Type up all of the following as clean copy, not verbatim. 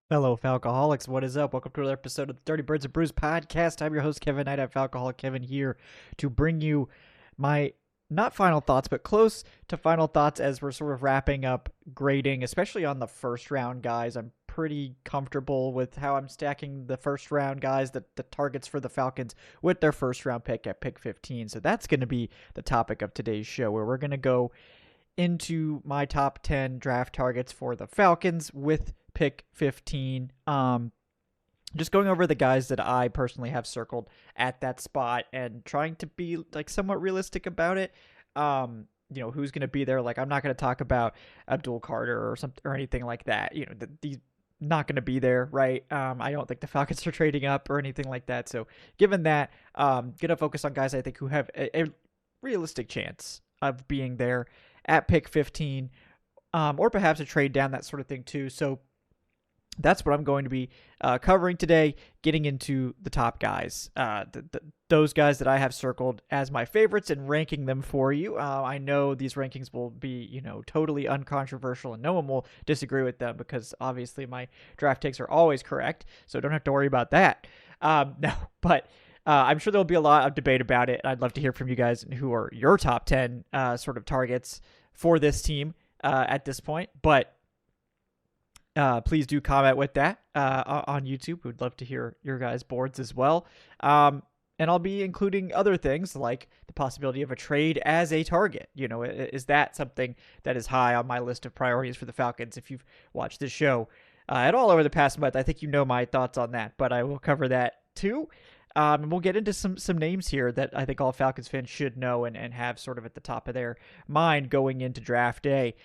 Fellow Falcoholics, what is up? Welcome to another episode of the Dirty Birds and Brews podcast. I'm your host, Kevin Knight at Falcoholic Kevin, here to bring you my not final thoughts, but close to final thoughts as we're sort of wrapping up grading, especially on the first round guys. I'm pretty comfortable with how I'm stacking the first round guys, the targets for the Falcons with their first round pick at pick 15. So that's going to be the topic of today's show, where we're going to go into my top 10 draft targets for the Falcons with pick 15. Just going over the guys that I personally have circled at that spot and trying to be like somewhat realistic about it. Who's going to be there? Like, I'm not going to talk about Abdul Carter or something or anything like that. These not going to be there, right? I don't think the Falcons are trading up or anything like that. So given that, gonna focus on guys I think who have a realistic chance of being there at pick 15, or perhaps a trade down, that sort of thing too. So that's what I'm going to be covering today, getting into the top guys, those guys that I have circled as my favorites and ranking them for you. I know these rankings will be, totally uncontroversial and no one will disagree with them because obviously my draft takes are always correct, so don't have to worry about that. No, but I'm sure there'll be a lot of debate about it. I'd love to hear from you guys who are your top 10 sort of targets for this team at this point, but please do comment with that on YouTube. We'd love to hear your guys' boards as well. And I'll be including other things like the possibility of a trade as a target. Is that something that is high on my list of priorities for the Falcons? If you've watched this show at all over the past month, I think you know my thoughts on that, but I will cover that too. And we'll get into some names here that I think all Falcons fans should know and have sort of at the top of their mind going into draft day.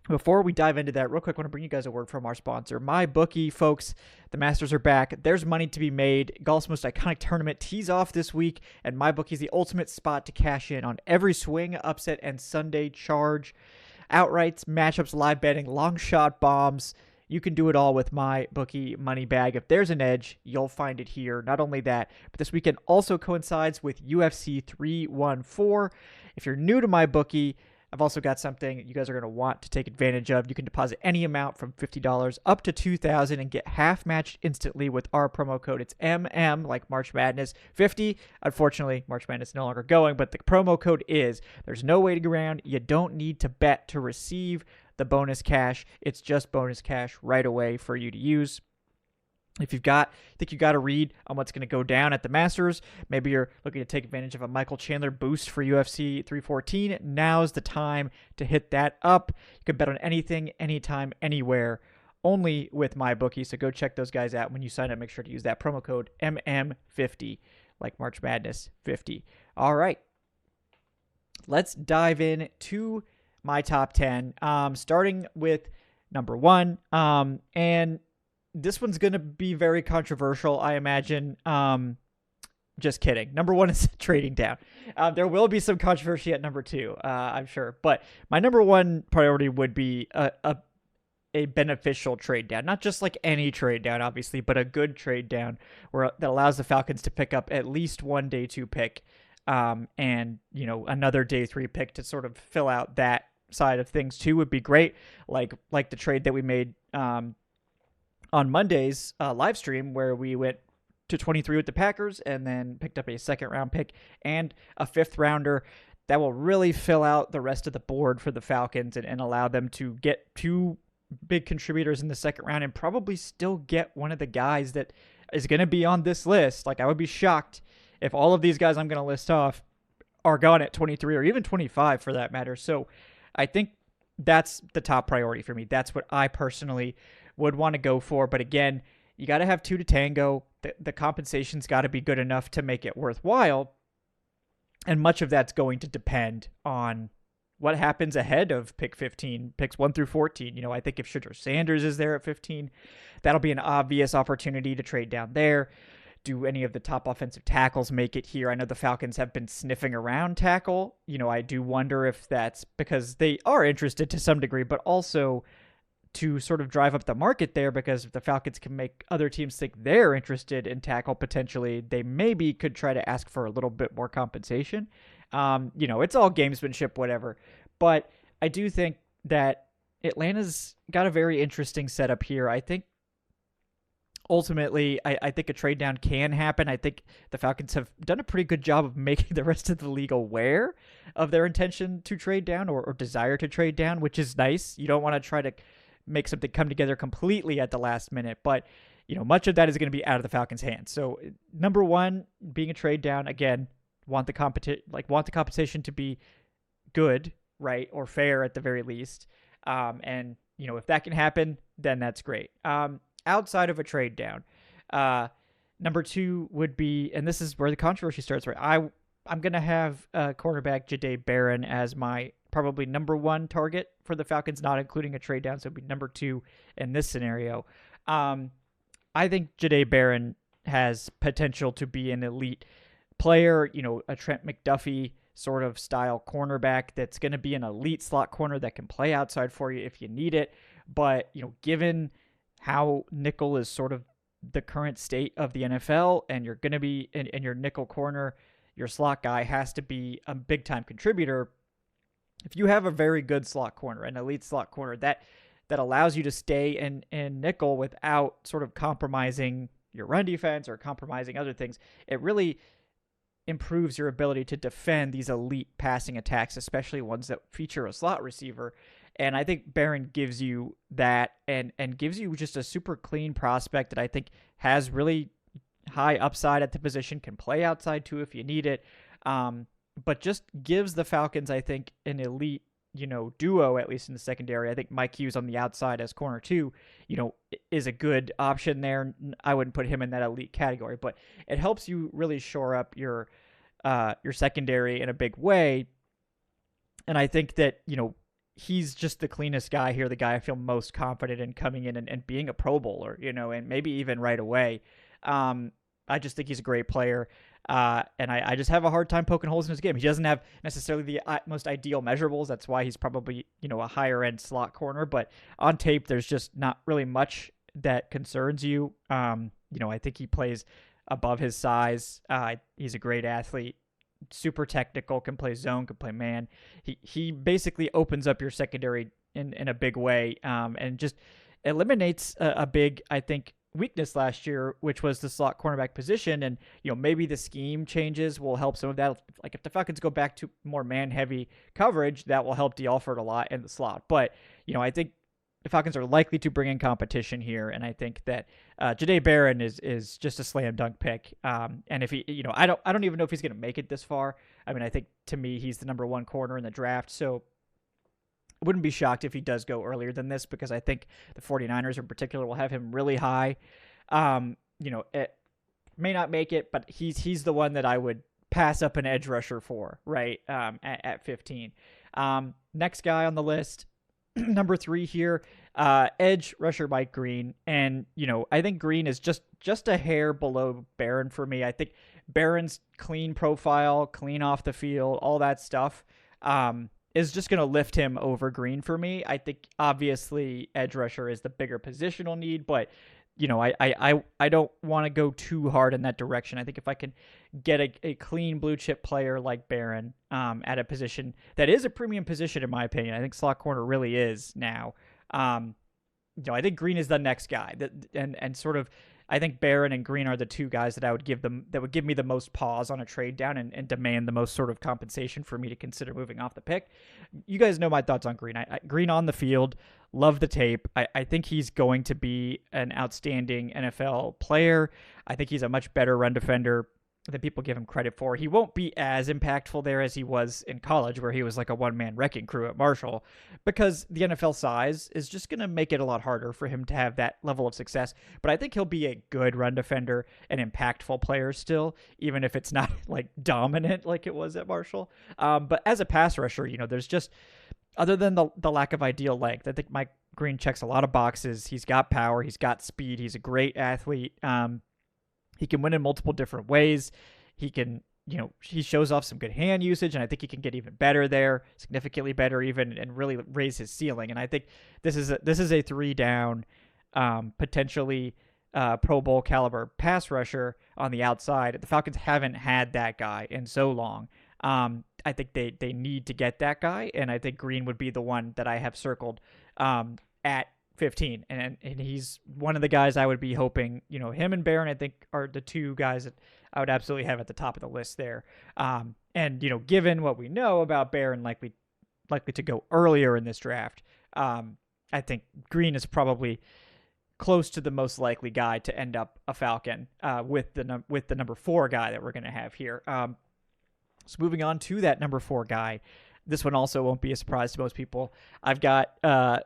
Before we dive into that, real quick, I want to bring you guys a word from our sponsor, MyBookie, folks. The Masters are back. There's money to be made. Golf's most iconic tournament tees off this week, and MyBookie is the ultimate spot to cash in on every swing, upset, and Sunday charge. Outrights, matchups, live betting, long shot bombs. You can do it all with MyBookie Money Bag. If there's an edge, you'll find it here. Not only that, but this weekend also coincides with UFC 314. If you're new to MyBookie, I've also got something you guys are going to want to take advantage of. You can deposit any amount from $50 up to $2,000 and get half matched instantly with our promo code. It's MM, like March Madness, 50. Unfortunately, March Madness is no longer going, but the promo code is. There's no waiting around. You don't need to bet to receive the bonus cash. It's just bonus cash right away for you to use. If think you got a read on what's going to go down at the Masters, maybe you're looking to take advantage of a Michael Chandler boost for UFC 314, now's the time to hit that up. You can bet on anything, anytime, anywhere, only with MyBookie. So go check those guys out. When you sign up, make sure to use that promo code MM50, like March Madness 50. All right, let's dive in to my top 10, starting with number 1, and this one's going to be very controversial, I imagine. Just kidding. Number 1 is trading down. There will be some controversy at number 2, I'm sure. But my number 1 priority would be a beneficial trade down. Not just like any trade down, obviously, but a good trade down that allows the Falcons to pick up at least one day 2 pick and, another day 3 pick to sort of fill out that side of things too would be great. Like the trade that we made on Monday's live stream, where we went to 23 with the Packers and then picked up a second round pick and a 5th rounder. That will really fill out the rest of the board for the Falcons and allow them to get 2 big contributors in the second round and probably still get one of the guys that is going to be on this list. Like, I would be shocked if all of these guys I'm going to list off are gone at 23 or even 25 for that matter. So I think that's the top priority for me. That's what I personally would want to go for. But again, you got to have 2 to tango. The compensation's got to be good enough to make it worthwhile. And much of that's going to depend on what happens ahead of pick 15, picks 1 through 14. I think if Shedeur Sanders is there at 15, that'll be an obvious opportunity to trade down there. Do any of the top offensive tackles make it here? I know the Falcons have been sniffing around tackle. I do wonder if that's because they are interested to some degree, but also to sort of drive up the market there, because if the Falcons can make other teams think they're interested in tackle potentially, they maybe could try to ask for a little bit more compensation. It's all gamesmanship, whatever. But I do think that Atlanta's got a very interesting setup here. I think ultimately, I think a trade down can happen. I think the Falcons have done a pretty good job of making the rest of the league aware of their intention to trade down or desire to trade down, which is nice. You don't want to try to make something come together completely at the last minute, but much of that is going to be out of the Falcons' hands. So number one, being a trade down, again, want the compensation to be good, right, or fair at the very least. And if that can happen, then that's great. Outside of a trade down, number two would be, and this is where the controversy starts, right? I'm going to have cornerback Jade Baron as my probably number one target for the Falcons, not including a trade down. So it'd be number two in this scenario. I think Jade Baron has potential to be an elite player, a Trent McDuffie sort of style cornerback that's going to be an elite slot corner that can play outside for you if you need it. But, given how nickel is sort of the current state of the NFL, and you're going to be in your nickel corner, your slot guy has to be a big time contributor. If you have a very good slot corner, an elite slot corner that allows you to stay in nickel without sort of compromising your run defense or compromising other things, it really improves your ability to defend these elite passing attacks, especially ones that feature a slot receiver. And I think Baron gives you that and gives you just a super clean prospect that I think has really high upside at the position, can play outside too if you need it, but just gives the Falcons, I think, an elite, duo, at least in the secondary. I think Mike Hughes on the outside as corner two, is a good option there. I wouldn't put him in that elite category, but it helps you really shore up your secondary in a big way. And I think that, he's just the cleanest guy here, the guy I feel most confident in coming in and being a Pro Bowler, and maybe even right away. I just think he's a great player. And I just have a hard time poking holes in his game. He doesn't have necessarily the most ideal measurables. That's why he's probably, a higher end slot corner, but on tape, there's just not really much that concerns you. I think he plays above his size. He's a great athlete, super technical, can play zone, can play man. He basically opens up your secondary in a big way, and just eliminates a big, I think, weakness last year, which was the slot cornerback position. And, maybe the scheme changes will help some of that. Like if the Falcons go back to more man-heavy coverage, that will help D'Alford a lot in the slot. But, I think the Falcons are likely to bring in competition here, and I think that Jade Baron is just a slam dunk pick. And if he, I don't even know if he's going to make it this far. I mean, I think to me he's the number one corner in the draft, so I wouldn't be shocked if he does go earlier than this, because I think the 49ers in particular will have him really high. It may not make it, but he's the one that I would pass up an edge rusher for, right, at 15. Next guy on the list, number 3 here, edge rusher Mike Green. And, I think Green is just a hair below Baron for me. I think Baron's clean profile, clean off the field, all that stuff, is just going to lift him over Green for me. I think obviously edge rusher is the bigger positional need, but I don't want to go too hard in that direction. I think if I can get a clean blue chip player like Baron at a position that is a premium position, in my opinion, I think slot corner really is now. I think Green is the next guy and sort of, I think Baron and Green are the two guys that would give me the most pause on a trade down and demand the most sort of compensation for me to consider moving off the pick. You guys know my thoughts on Green. Green on the field, love the tape. I think he's going to be an outstanding NFL player. I think he's a much better run defender than people give him credit for. He won't be as impactful there as he was in college, where he was like a one-man wrecking crew at Marshall, because the NFL size is just going to make it a lot harder for him to have that level of success. But I think he'll be a good run defender, an impactful player still, even if it's not like dominant like it was at Marshall. But as a pass rusher, there's just, other than the lack of ideal length, I think Mike Green checks a lot of boxes. He's got power. He's got speed. He's a great athlete. He can win in multiple different ways. He can, he shows off some good hand usage, and I think he can get even better there, significantly better even, and really raise his ceiling. And I think this is a 3-down, potentially Pro Bowl caliber pass rusher on the outside. The Falcons haven't had that guy in so long. I think they need to get that guy, and I think Green would be the one that I have circled at 15, and he's one of the guys I would be hoping. Him and Baron, I think, are the two guys that I would absolutely have at the top of the list there. And given what we know about Baron, likely to go earlier in this draft, I think Green is probably close to the most likely guy to end up a Falcon with the number 4 guy that we're going to have here. So moving on to that number 4 guy, this one also won't be a surprise to most people. I've got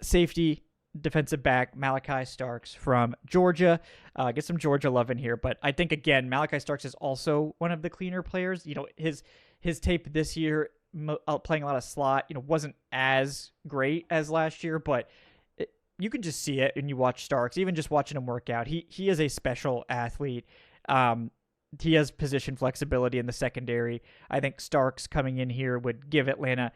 safety defensive back Malachi Starks from Georgia. Get some Georgia love in here, but I think again Malachi Starks is also one of the cleaner players. His tape this year, playing a lot of slot, wasn't as great as last year, but you can just see it when you watch Starks. Even just watching him work out, he is a special athlete. He has position flexibility in the secondary. I think Starks coming in here would give Atlanta,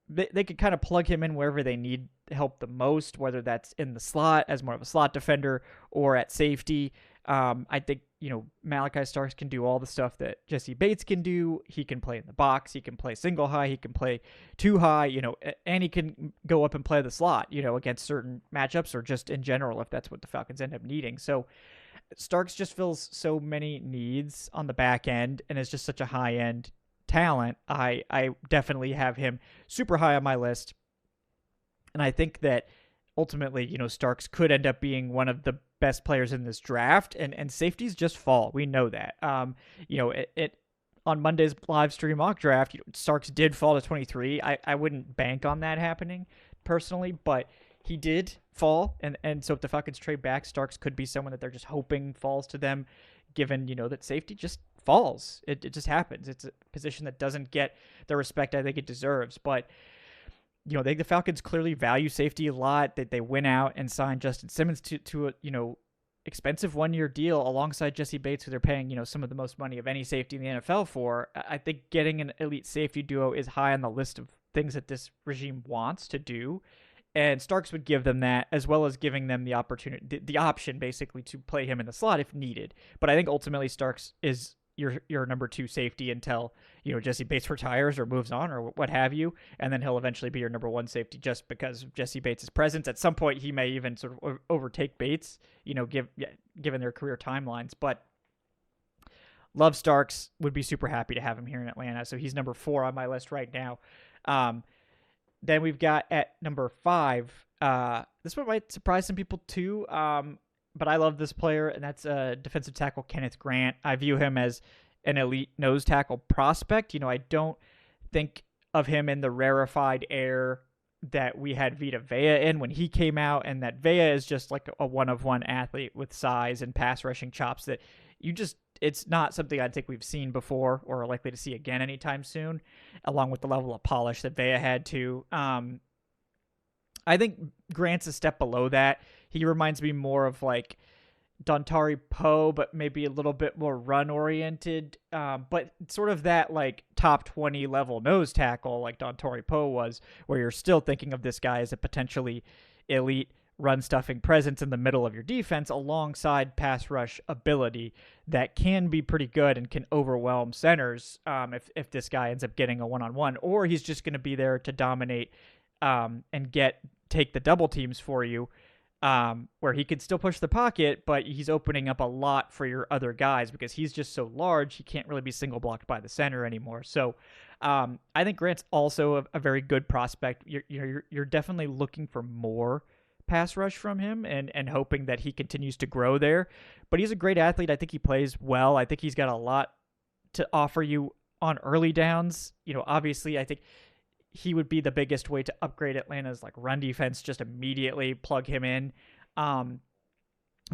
they could kind of plug him in wherever they need help the most, whether that's in the slot as more of a slot defender or at safety. I think, Malachi Starks can do all the stuff that Jesse Bates can do. He can play in the box. He can play single high. He can play two high, and he can go up and play the slot, against certain matchups or just in general if that's what the Falcons end up needing. So Starks just fills so many needs on the back end and is just such a high-end talent. I definitely have him super high on my list. And I think that ultimately, Starks could end up being one of the best players in this draft, and safeties just fall. We know that. On Monday's live stream mock draft, Starks did fall to 23. I wouldn't bank on that happening personally, but he did fall. And so if the Falcons trade back, Starks could be someone that they're just hoping falls to them, given, that safety just falls. It just happens. It's a position that doesn't get the respect I think it deserves. But the Falcons clearly value safety a lot. That they went out and signed Justin Simmons to a expensive 1-year deal alongside Jesse Bates, who they're paying some of the most money of any safety in the NFL for. I think getting an elite safety duo is high on the list of things that this regime wants to do, and Starks would give them that, as well as giving them the opportunity, the option basically to play him in the slot if needed. But I think ultimately Starks is your number 2 safety until Jesse Bates retires or moves on or what have you, and then he'll eventually be your number 1 safety just because of Jesse Bates' presence. At some point, he may even sort of overtake Bates, given their career timelines. But love Starks, would be super happy to have him here in Atlanta. So he's number 4 on my list right now. Then we've got at number 5. This one might surprise some people too. But I love this player, and that's defensive tackle Kenneth Grant. I view him as an elite nose tackle prospect. I don't think of him in the rarefied air that we had Vita Vea in when he came out, and that Vea is just like a one-of-one athlete with size and pass rushing chops that it's not something I think we've seen before or are likely to see again anytime soon, along with the level of polish that Vea had too. I think Grant's a step below that. He reminds me more of like Dontari Poe, but maybe a little bit more run-oriented, but sort of that like top 20 level nose tackle like Dontari Poe was, where you're still thinking of this guy as a potentially elite run-stuffing presence in the middle of your defense alongside pass rush ability that can be pretty good and can overwhelm centers if this guy ends up getting a one-on-one, or he's just going to be there to dominate and take the double teams for you, where he could still push the pocket, but he's opening up a lot for your other guys because he's just so large, he can't really be single blocked by the center anymore. So I think Grant's also a very good prospect. You're definitely looking for more pass rush from him and hoping that he continues to grow there. But he's a great athlete. I think he plays well. I think he's got a lot to offer you on early downs. Obviously, I think he would be the biggest way to upgrade Atlanta's like run defense, just immediately plug him in.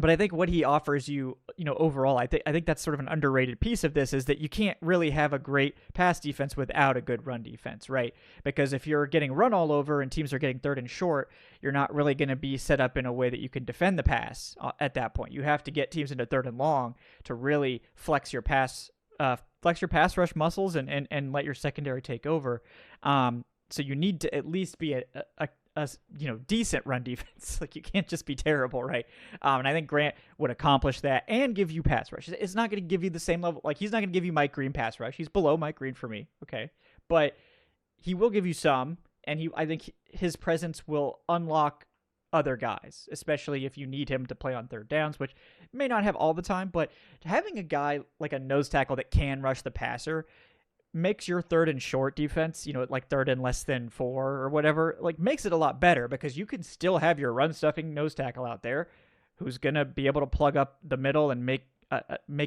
But I think what he offers you, overall, I think that's sort of an underrated piece of this, is that you can't really have a great pass defense without a good run defense, right? Because if you're getting run all over and teams are getting third and short, you're not really going to be set up in a way that you can defend the pass at that point. You have to get teams into third and long to really flex your pass rush muscles and let your secondary take over. So you need to at least be a decent run defense. Like, you can't just be terrible, right? And I think Grant would accomplish that and give you pass rush. It's not going to give you the same level. Like, he's not going to give you Mike Green pass rush. He's below Mike Green for me, okay? but he will give you some, and I think his presence will unlock other guys, especially if you need him to play on third downs, which may not have all the time, but having a guy like a nose tackle that can rush the passer makes your third and short defense, like third and less than 4 or whatever, like makes it a lot better because you can still have your run stuffing nose tackle out there who's going to be able to plug up the middle and make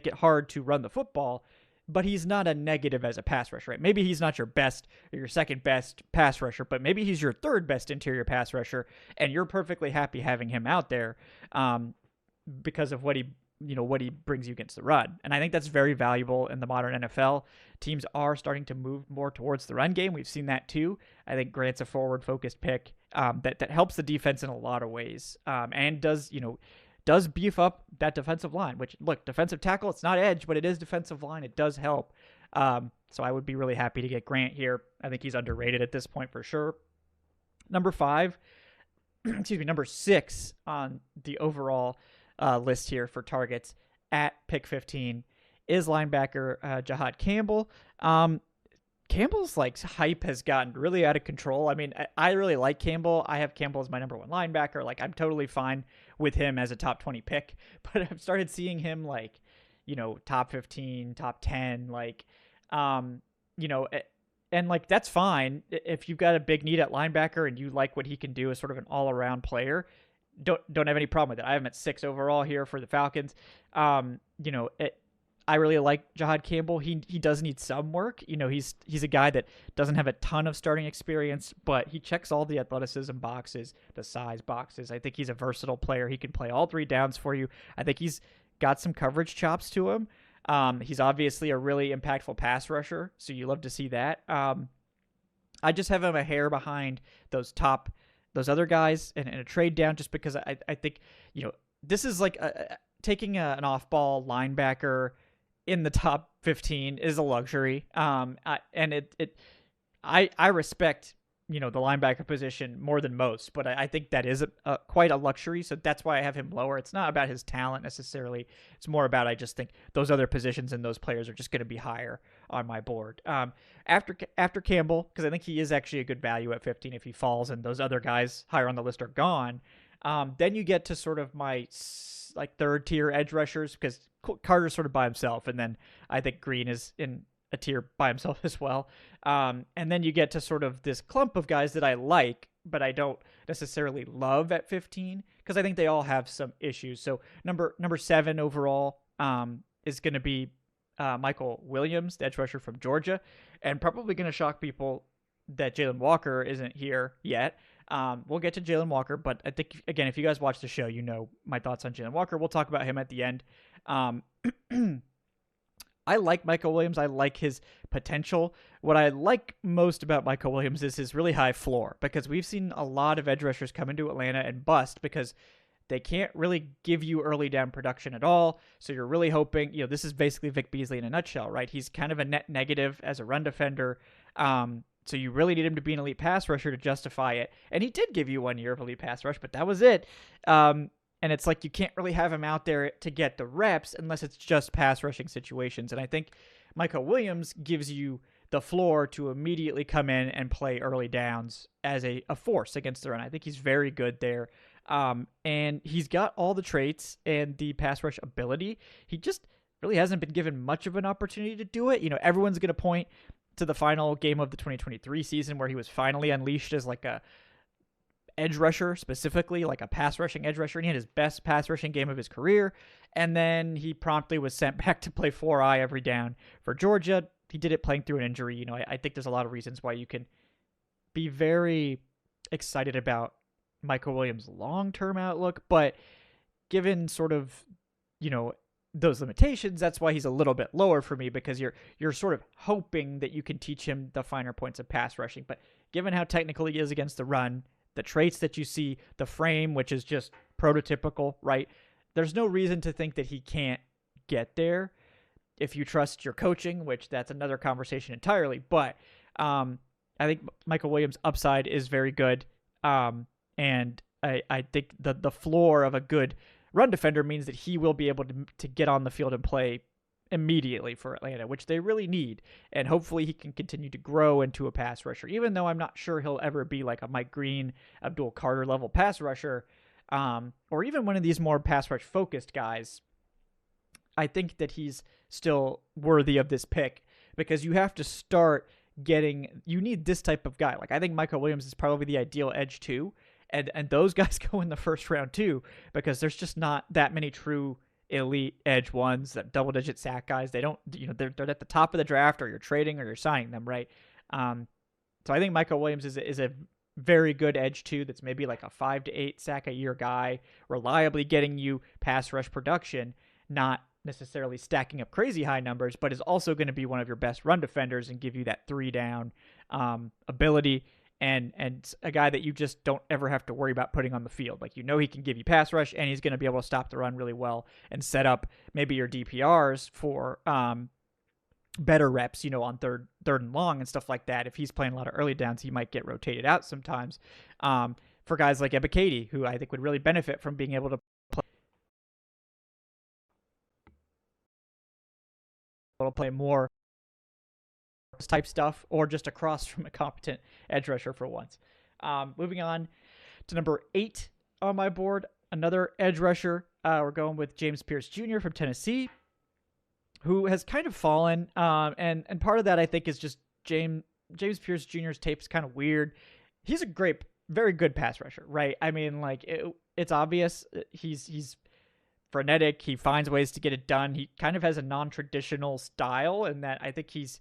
it hard to run the football, but he's not a negative as a pass rusher, right? Maybe he's not your best or your second best pass rusher, but maybe he's your third best interior pass rusher, and you're perfectly happy having him out there because of what he brings you against the run. And I think that's very valuable in the modern NFL. Teams are starting to move more towards the run game. We've seen that too. I think Grant's a forward-focused pick that helps the defense in a lot of ways and does beef up that defensive line, which, look, defensive tackle, it's not edge, but it is defensive line. It does help. So I would be really happy to get Grant here. I think he's underrated at this point for sure. Number 6 on the overall list here for targets at pick 15 is linebacker Jiad Campbell. Campbell's hype has gotten really out of control. I mean, I really like Campbell. I have Campbell as my number 1 linebacker. I'm totally fine with him as a top 20 pick, but I've started seeing him top 15, top 10, and that's fine. If you've got a big need at linebacker and you like what he can do as sort of an all-around player, don't have any problem with it. I have him at 6 overall here for the Falcons. I really like Jiad Campbell. He does need some work. He's a guy that doesn't have a ton of starting experience, but he checks all the athleticism boxes, the size boxes. I think he's a versatile player. He can play all 3 downs for you. I think he's got some coverage chops to him. He's obviously a really impactful pass rusher, so you love to see that. I just have him a hair behind those other guys in a trade down, just because I think this is taking an off-ball linebacker in the top 15 is a luxury. And I respect, the linebacker position more than most, but I think that is quite a luxury. So that's why I have him lower. It's not about his talent necessarily. It's more about, I just think those other positions and those players are just going to be higher on my board. After Campbell, because I think he is actually a good value at 15 if he falls and those other guys higher on the list are gone. Then you get to sort of my third tier edge rushers, because Carter's sort of by himself, and then I think Green is in a tier by himself as well. And then you get to sort of this clump of guys that I like, but I don't necessarily love at 15, because I think they all have some issues. So number 7 overall is going to be Michael Williams, the edge rusher from Georgia, and probably going to shock people that Jalen Walker isn't here yet. We'll get to Jalen Walker, but I think, again, if you guys watch the show, my thoughts on Jalen Walker. We'll talk about him at the end. I like Michael Williams. I like his potential. What I like most about Michael Williams is his really high floor, because we've seen a lot of edge rushers come into Atlanta and bust because they can't really give you early down production at all. So you're really hoping, this is basically Vic Beasley in a nutshell, right? He's kind of a net negative as a run defender. So you really need him to be an elite pass rusher to justify it. And he did give you 1 year of elite pass rush, but that was it. And it's you can't really have him out there to get the reps unless it's just pass rushing situations. And I think Michael Williams gives you the floor to immediately come in and play early downs as a force against the run. I think he's very good there. And he's got all the traits and the pass rush ability. He just really hasn't been given much of an opportunity to do it. Everyone's going to point to the final game of the 2023 season where he was finally unleashed as a edge rusher, specifically a pass rushing edge rusher, and he had his best pass rushing game of his career. And then he promptly was sent back to play 4-eye every down for Georgia. He did it playing through an injury. I think there's a lot of reasons why you can be very excited about Michael Williams' long-term outlook, but given sort of, those limitations, that's why he's a little bit lower for me, because you're sort of hoping that you can teach him the finer points of pass rushing. But given how technical he is against the run, the traits that you see, the frame, which is just prototypical, right? There's no reason to think that he can't get there if you trust your coaching, which that's another conversation entirely. But I think Michael Williams' upside is very good. And I think the floor of a good run defender means that he will be able to get on the field and play immediately for Atlanta, which they really need. And hopefully he can continue to grow into a pass rusher, even though I'm not sure he'll ever be like a Mike Green, Abdul Carter level pass rusher, or even one of these more pass rush focused guys. I think that he's still worthy of this pick because you have to start you need this type of guy. Like I think Michael Williams is probably the ideal edge too. And those guys go in the first round too, because there's just not that many true elite edge ones, that double digit sack guys. They don't, they're at the top of the draft, or you're trading or you're signing them, right? So I think Michael Williams is a very good edge too. That's maybe like a 5 to 8 sack a year guy, reliably getting you pass rush production, not necessarily stacking up crazy high numbers, but is also going to be one of your best run defenders and give you that 3 down ability, and a guy that you just don't ever have to worry about putting on the field. Like, he can give you pass rush, and he's going to be able to stop the run really well and set up maybe your DPRs for better reps, on third and long and stuff like that. If he's playing a lot of early downs, he might get rotated out sometimes. For guys like Ebiketie, who I think would really benefit from being able to play more type stuff, or just across from a competent edge rusher for once. Moving on to number 8 on my board, another edge rusher. We're going with James Pierce Jr. from Tennessee, who has kind of fallen. And part of that, I think, is just James Pierce Jr.'s tape is kind of weird. He's a very good pass rusher, right? I mean, like it's obvious. He's frenetic. He finds ways to get it done. He kind of has a non-traditional style, and that I think he's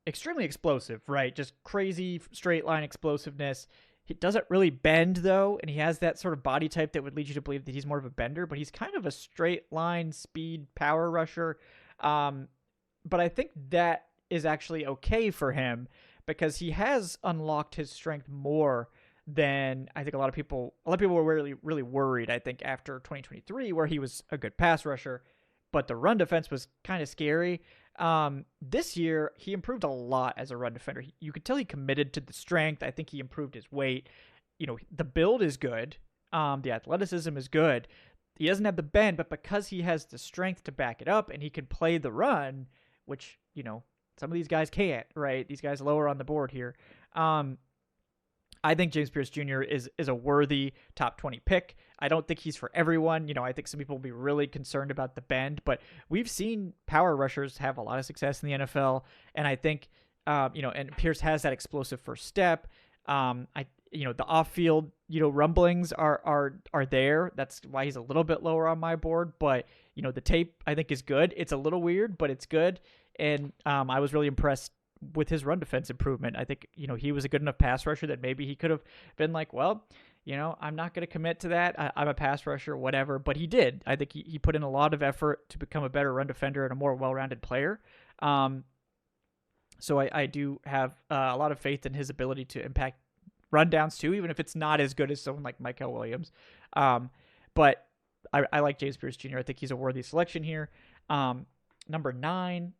extremely explosive, right? Just crazy straight line explosiveness. He doesn't really bend though, and he has that sort of body type that would lead you to believe that he's more of a bender, but he's kind of a straight line speed power rusher. But I think that is actually okay for him because he has unlocked his strength more than I think a lot of people were really, really worried, I think, after 2023, where he was a good pass rusher, but the run defense was kind of scary. This year, he improved a lot as a run defender. You could tell he committed to the strength. I think he improved his weight. The build is good. The athleticism is good. He doesn't have the bend, but because he has the strength to back it up and he can play the run, which, some of these guys can't, right? These guys lower on the board here. I think James Pierce Jr. is a worthy top 20 pick. I don't think he's for everyone. I think some people will be really concerned about the bend, but we've seen power rushers have a lot of success in the NFL. And I think, and Pierce has that explosive first step. The off-field, rumblings are there. That's why he's a little bit lower on my board, but the tape I think is good. It's a little weird, but it's good. And I was really impressed with his run defense improvement. I think, he was a good enough pass rusher that maybe he could have been like, well, I'm not going to commit to that. I'm a pass rusher, whatever. But he did. I think he put in a lot of effort to become a better run defender and a more well-rounded player. So I do have a lot of faith in his ability to impact rundowns too, even if it's not as good as someone like Michael Williams. But I like James Pierce Jr. I think he's a worthy selection here. Number 9,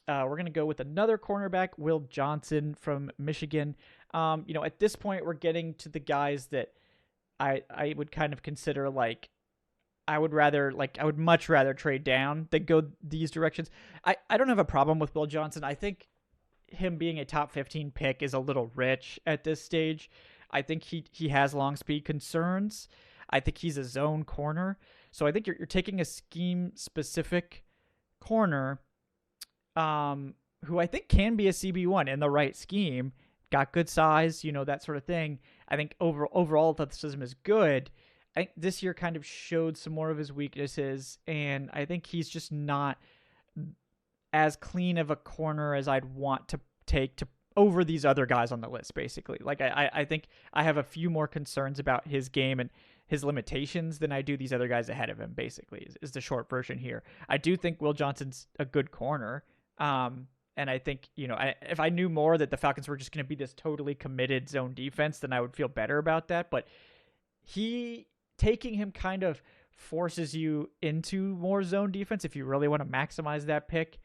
we're going to go with another cornerback, Will Johnson from Michigan. At this point, we're getting to the guys that I would kind of consider like, I would much rather trade down than go these directions. I don't have a problem with Will Johnson. I think him being a top 15 pick is a little rich at this stage. I think he has long speed concerns. I think he's a zone corner. So I think you're taking a scheme specific corner who I think can be a CB1 in the right scheme, got good size, that sort of thing. I think overall athleticism is good. I think this year kind of showed some more of his weaknesses, and I think he's just not as clean of a corner as I'd want to take to over these other guys on the list, basically. Like, I think I have a few more concerns about his game and his limitations than I do these other guys ahead of him, basically, is the short version here. I do think Will Johnson's a good corner. And I think, if I knew more that the Falcons were just going to be this totally committed zone defense, then I would feel better about that. But taking him kind of forces you into more zone defense if you really want to maximize that pick.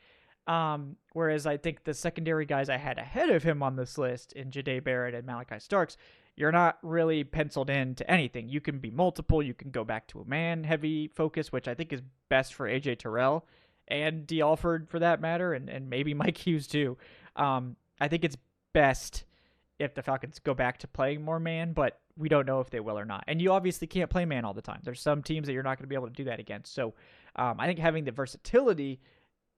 Whereas I think the secondary guys I had ahead of him on this list in Jade Baron and Malachi Starks, you're not really penciled in to anything. You can be multiple. You can go back to a man-heavy focus, which I think is best for A.J. Terrell and D. Alford for that matter, and maybe Mike Hughes too. I think it's best if the Falcons go back to playing more man, but we don't know if they will or not. And you obviously can't play man all the time. There's some teams that you're not going to be able to do that against. So I think having the versatility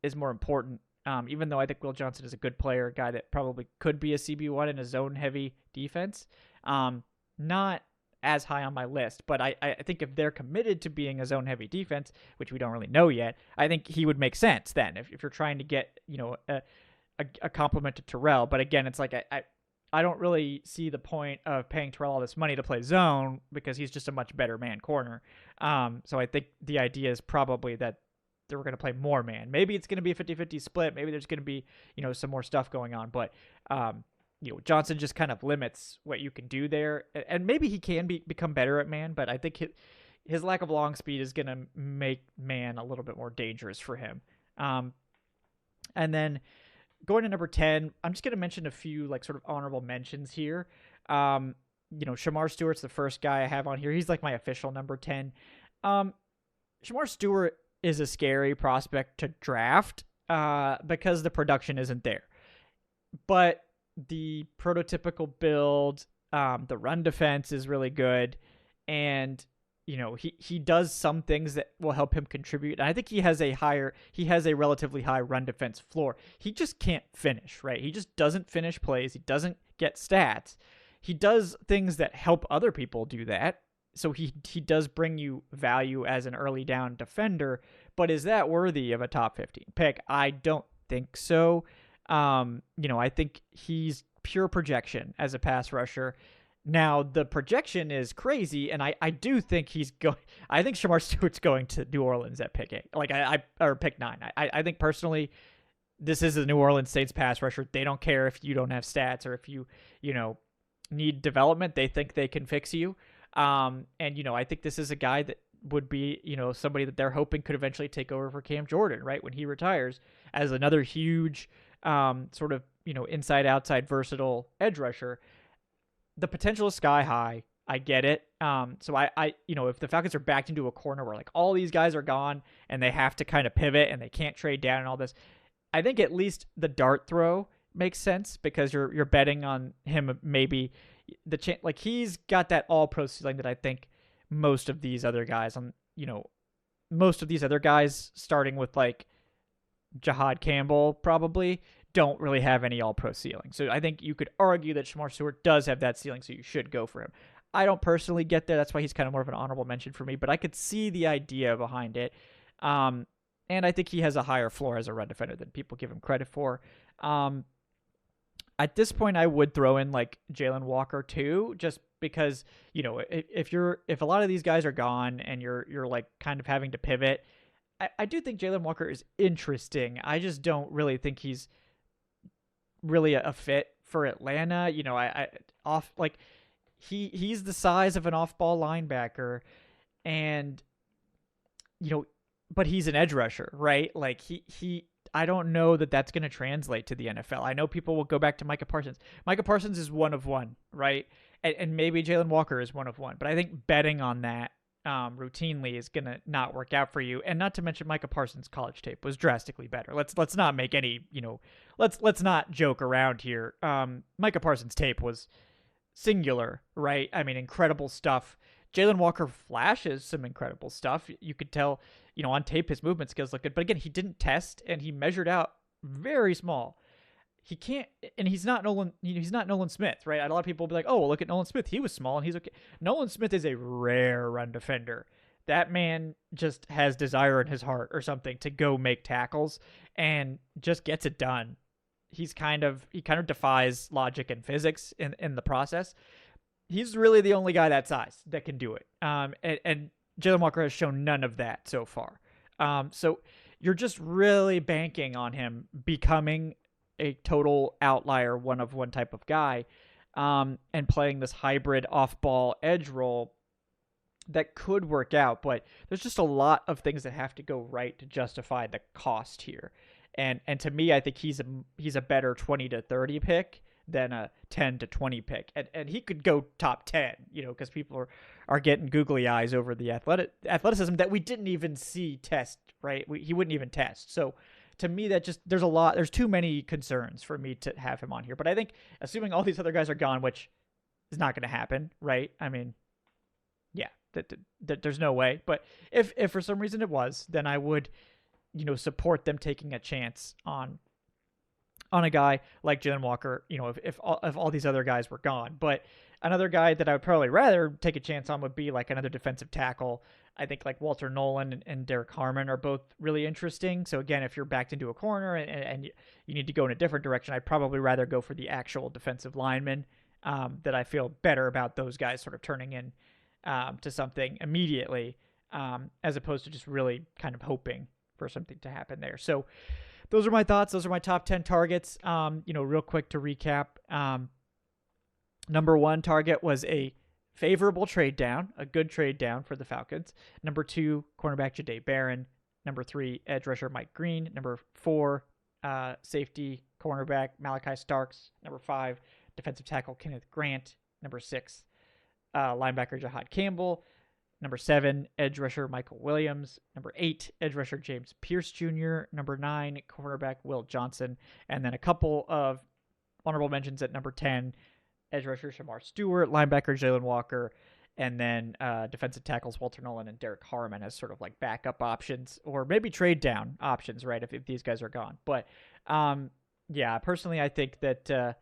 is more important, even though I think Will Johnson is a good player, a guy that probably could be a CB1 in a zone-heavy defense. Not as high on my list, but I think if they're committed to being a zone-heavy defense, which we don't really know yet, I think he would make sense then if you're trying to get a compliment to Terrell. But again, it's like I don't really see the point of paying Terrell all this money to play zone because he's just a much better man corner. So I think the idea is probably that they're going to play more man. Maybe it's going to be a 50-50 split. Maybe there's going to be, some more stuff going on. But, Johnson just kind of limits what you can do there. And maybe he can become better at man, but I think his lack of long speed is going to make man a little bit more dangerous for him. And then going to number 10, I'm just going to mention a few sort of honorable mentions here. Shamar Stewart's the first guy I have on here. He's my official number 10. Shamar Stewart is a scary prospect to draft because the production isn't there. But the prototypical build, the run defense is really good. And he does some things that will help him contribute. And I think he has a relatively high run defense floor. He just can't finish, right? He just doesn't finish plays. He doesn't get stats. He does things that help other people do that. So he does bring you value as an early down defender, but is that worthy of a top 15 pick? I don't think so. I think he's pure projection as a pass rusher. Now, the projection is crazy, and I do think I think Shamar Stewart's going to New Orleans at pick 8, or pick 9. I think personally, this is a New Orleans Saints pass rusher. They don't care if you don't have stats or if you need development. They think they can fix you. And I think this is a guy that would be, somebody that they're hoping could eventually take over for Cam Jordan, right, when he retires, as another huge sort of, inside outside versatile edge rusher. The potential is sky high. I get it. So I if the Falcons are backed into a corner where all these guys are gone and they have to kind of pivot and they can't trade down and all this, I think at least the dart throw makes sense because you're betting on him. Maybe he's got that all pro ceiling that I think most of these other guys starting with Jiad Campbell probably don't really have any all-pro ceiling. So I think you could argue that Shamar Stewart does have that ceiling, so you should go for him. I don't personally get there. That's why he's kind of more of an honorable mention for me, but I could see the idea behind it. And I think he has a higher floor as a run defender than people give him credit for. At this point, I would throw in Jalen Walker too, just because, if a lot of these guys are gone and you're kind of having to pivot, I do think Jalen Walker is interesting. I just don't really think he's really a fit for Atlanta. He's the size of an off-ball linebacker, and but he's an edge rusher, right? I don't know that that's going to translate to the NFL. I know people will go back to Micah Parsons. Micah Parsons is one of one, right? And maybe Jalen Walker is one of one, but I think betting on that routinely is going to not work out for you. And not to mention Micah Parsons' college tape was drastically better. Let's not make any, let's not joke around here. Micah Parsons' tape was singular, right? I mean, incredible stuff. Jalen Walker flashes some incredible stuff. You could tell, on tape his movement skills look good. But again, he didn't test and he measured out very small. He can't, and he's not Nolan Smith, right? A lot of people will be like, oh, well, look at Nolan Smith. He was small and he's okay. Nolan Smith is a rare run defender. That man just has desire in his heart or something to go make tackles and just gets it done. He kind of defies logic and physics in the process. He's really the only guy that size that can do it. And Jalen Walker has shown none of that so far. So you're just really banking on him becoming a total outlier, one of one type of guy, and playing this hybrid off-ball edge role that could work out. But there's just a lot of things that have to go right to justify the cost here. And to me, I think he's a better 20 to 30 pick than a 10 to 20 pick. And he could go top 10, because people are getting googly eyes over the athleticism that we didn't even see test right? He wouldn't even test. So to me, there's too many concerns for me to have him on here. But I think assuming all these other guys are gone, which is not going to happen, right? I mean, yeah, there's no way. But if for some reason it was, then I would, support them taking a chance on a guy like Jalen Walker, if all these other guys were gone. But another guy that I would probably rather take a chance on would be like another defensive tackle. I think like Walter Nolan and Derek Harmon are both really interesting. So again, if you're backed into a corner and you need to go in a different direction, I'd probably rather go for the actual defensive lineman, that I feel better about those guys sort of turning in to something immediately, as opposed to just really kind of hoping for something to happen there. So those are my thoughts. Those are my top 10 targets. Real quick to recap. Number 1 target was a favorable trade down, a good trade down for the Falcons. Number 2, cornerback Jade Baron. Number 3, edge rusher Mike Green. Number 4, safety cornerback Malachi Starks. Number 5, defensive tackle Kenneth Grant. Number 6, linebacker Jiad Campbell. Number 7, edge rusher Michael Williams. Number 8, edge rusher James Pierce Jr. Number 9, cornerback Will Johnson. And then a couple of honorable mentions at number 10, edge rusher Shamar Stewart, linebacker Jalen Walker, and then defensive tackles Walter Nolan and Derek Harmon as sort of like backup options, or maybe trade down options, right, if these guys are gone. But personally, I think that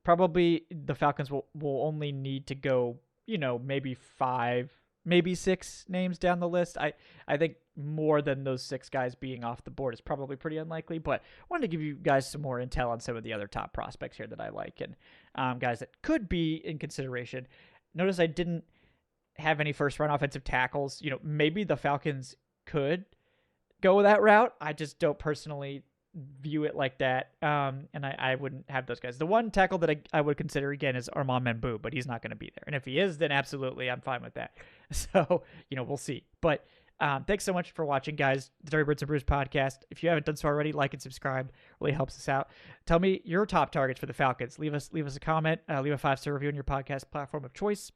probably the Falcons will only need to go, maybe 5, maybe 6 names down the list. I think more than those 6 guys being off the board is probably pretty unlikely, but I wanted to give you guys some more intel on some of the other top prospects here that I like, and guys that could be in consideration. Notice I didn't have any first-round offensive tackles. Maybe the Falcons could go that route. I just don't personally view it like that, and I wouldn't have those guys. The one tackle that I would consider again is Armand Membou, but he's not going to be there. And if he is, then absolutely, I'm fine with that. So, we'll see. But thanks so much for watching, guys. The Dirty Birds and Brews podcast. If you haven't done so already, like and subscribe. Really helps us out. Tell me your top targets for the Falcons. Leave us a comment. Leave a 5-star review on your podcast platform of choice.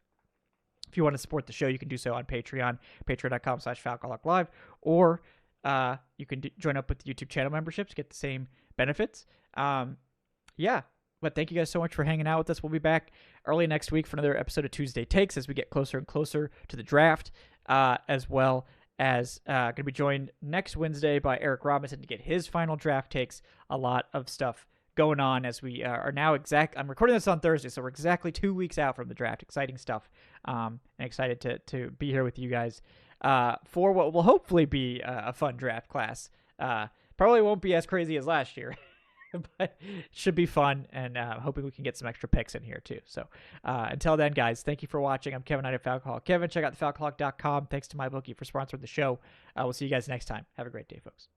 If you want to support the show, you can do so on Patreon, patreon.com/FalconHawkLive, or you can join up with the YouTube channel memberships, get the same benefits. But thank you guys so much for hanging out with us. We'll be back early next week for another episode of Tuesday Takes as we get closer and closer to the draft, as well as going to be joined next Wednesday by Eric Robinson to get his final draft takes. A lot of stuff going on as we are now I'm recording this on Thursday, so we're exactly 2 weeks out from the draft. Exciting stuff. And excited to be here with you guys for what will hopefully be a fun draft class. Probably won't be as crazy as last year, but it should be fun, and hoping we can get some extra picks in here too. So until then, guys, thank you for watching. I'm Kevin Knight at Falcon Kevin. Check out thefalconhawk.com. Thanks to MyBookie for sponsoring the show. We'll see you guys next time. Have a great day, folks.